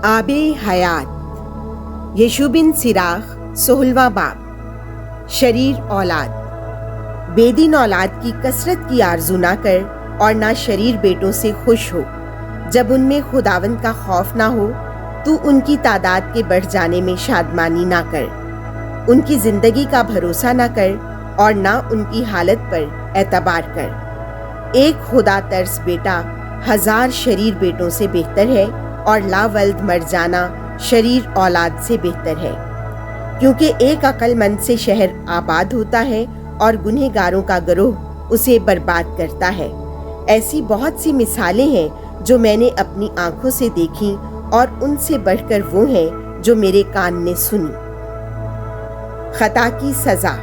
آب حیات یشوع بن سراخ 16واں باب۔ شریر اولاد۔ بے دین اولاد کی کثرت کی آرزو نہ کر اور نہ شریر بیٹوں سے خوش ہو، جب ان میں خداوند کا خوف نہ ہو تو ان کی تعداد کے بڑھ جانے میں شادمانی نہ کر، ان کی زندگی کا بھروسہ نہ کر اور نہ ان کی حالت پر اعتبار کر۔ ایک خدا ترس بیٹا 1000 شریر بیٹوں سے بہتر ہے، اور لا ولد مر جانا شریر اولاد سے بہتر ہے، کیونکہ ایک عقل مند سے شہر آباد ہوتا ہے اور گنہگاروں کا گروہ اسے برباد کرتا ہے۔ ایسی بہت سی مثالیں ہیں جو میں نے اپنی آنکھوں سے دیکھیں، اور ان سے بڑھ کر وہ ہیں جو میرے کان نے سنی۔ خطا کی سزا۔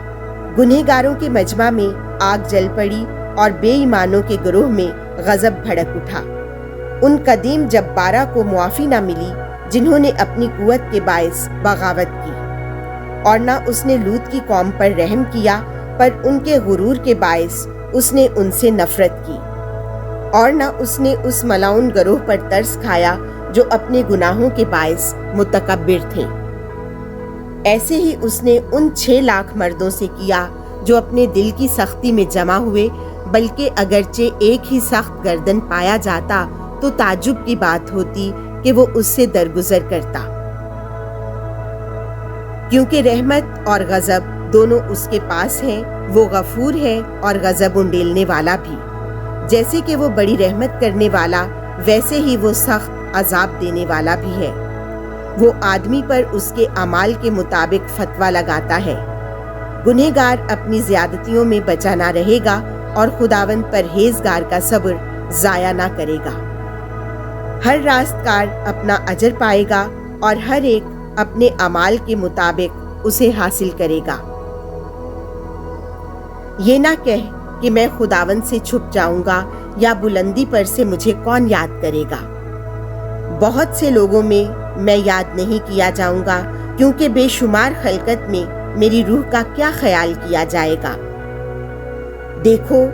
گنہگاروں کے مجمع میں آگ جل پڑی اور بے ایمانوں کے گروہ میں غضب بھڑک اٹھا۔ ان قدیم جبارہ کو معافی نہ ملی جنہوں نے اپنی قوت کے باعث بغاوت کی، اور نہ اس نے لوط کی قوم پر رحم کیا، پر ان کے غرور کے باعث اس نے ان سے نفرت کی، اور نہ اس نے اس ملعون گروہ پر ترس کھایا جو اپنے گناہوں کے باعث متکبر تھے۔ ایسے ہی اس نے ان 6 لاکھ مردوں سے کیا جو اپنے دل کی سختی میں جمع ہوئے، بلکہ اگرچہ ایک ہی سخت گردن پایا جاتا تو تعجب کی بات ہوتی کہ وہ اس سے درگزر کرتا، کیونکہ رحمت اور غضب دونوں اس کے پاس ہیں۔ وہ غفور ہے اور غضب انڈیلنے والا بھی۔ جیسے کہ وہ بڑی رحمت کرنے والا، ویسے ہی وہ سخت عذاب دینے والا بھی ہے۔ وہ آدمی پر اس کے اعمال کے مطابق فتویٰ لگاتا ہے۔ گنہگار اپنی زیادتیوں میں بچا نہ رہے گا، اور خداوند پرہیزگار کا صبر ضائع نہ کرے گا۔ ہر راستکار اپنا اجر پائے گا، اور ہر ایک اپنے اعمال کے مطابق اسے حاصل کرے گا۔ یہ نہ کہہ کہ میں خداوند سے چھپ جاؤں گا، یا بلندی پر سے مجھے کون یاد کرے گا۔ بہت سے لوگوں میں میں یاد نہیں کیا جاؤں گا، کیونکہ بے شمار خلقت میں میری روح کا کیا خیال کیا جائے گا۔ دیکھو،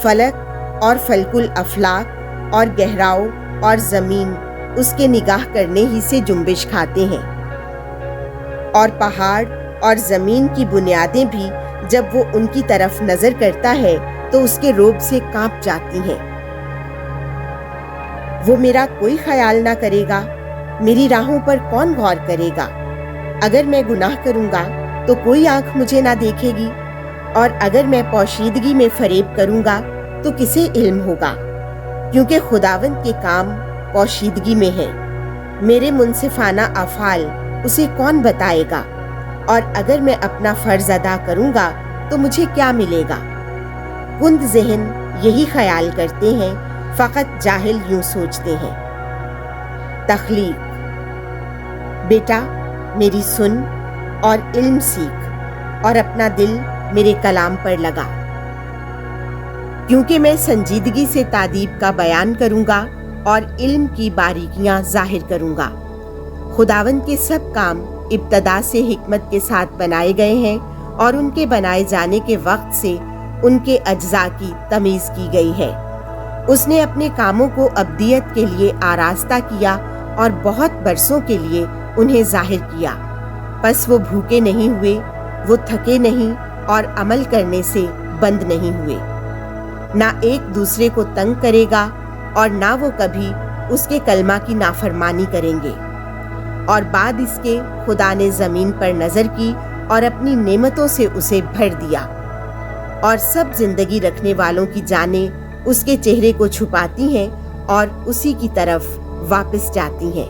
فلک اور فلک الافلاک اور گہراؤ اور زمین اس کے نگاہ کرنے ہی سے جنبش کھاتے ہیں، اور پہاڑ اور زمین کی بنیادیں بھی جب وہ ان کی طرف نظر کرتا ہے تو اس کے رعب سے کانپ جاتی ہیں۔ وہ میرا کوئی خیال نہ کرے گا، میری راہوں پر کون غور کرے گا؟ اگر میں گناہ کروں گا تو کوئی آنکھ مجھے نہ دیکھے گی، اور اگر میں پوشیدگی میں فریب کروں گا تو کسے علم ہوگا؟ کیونکہ خداوند کے کام پوشیدگی میں ہیں۔ میرے منصفانہ افعال اسے کون بتائے گا؟ اور اگر میں اپنا فرض ادا کروں گا تو مجھے کیا ملے گا؟ کند ذہن یہی خیال کرتے ہیں، فقط جاہل یوں سوچتے ہیں۔ تخلیق۔ بیٹا میری سن اور علم سیکھ، اور اپنا دل میرے کلام پر لگا، کیونکہ میں سنجیدگی سے تادیب کا بیان کروں گا اور علم کی باریکیاں ظاہر کروں گا۔ خداوند کے سب کام ابتدا سے حکمت کے ساتھ بنائے گئے ہیں، اور ان کے بنائے جانے کے وقت سے ان کے اجزاء کی تمیز کی گئی ہے۔ اس نے اپنے کاموں کو ابدیت کے لیے آراستہ کیا، اور بہت برسوں کے لیے انہیں ظاہر کیا۔ پس وہ بھوکے نہیں ہوئے، وہ تھکے نہیں، اور عمل کرنے سے بند نہیں ہوئے۔ نہ ایک دوسرے کو تنگ کرے گا، اور نہ وہ کبھی اس کے کلمہ کی نافرمانی کریں گے۔ اور بعد اس کے خدا نے زمین پر نظر کی اور اپنی نعمتوں سے اسے بھر دیا، اور سب زندگی رکھنے والوں کی جانیں اس کے چہرے کو چھپاتی ہیں اور اسی کی طرف واپس جاتی ہیں۔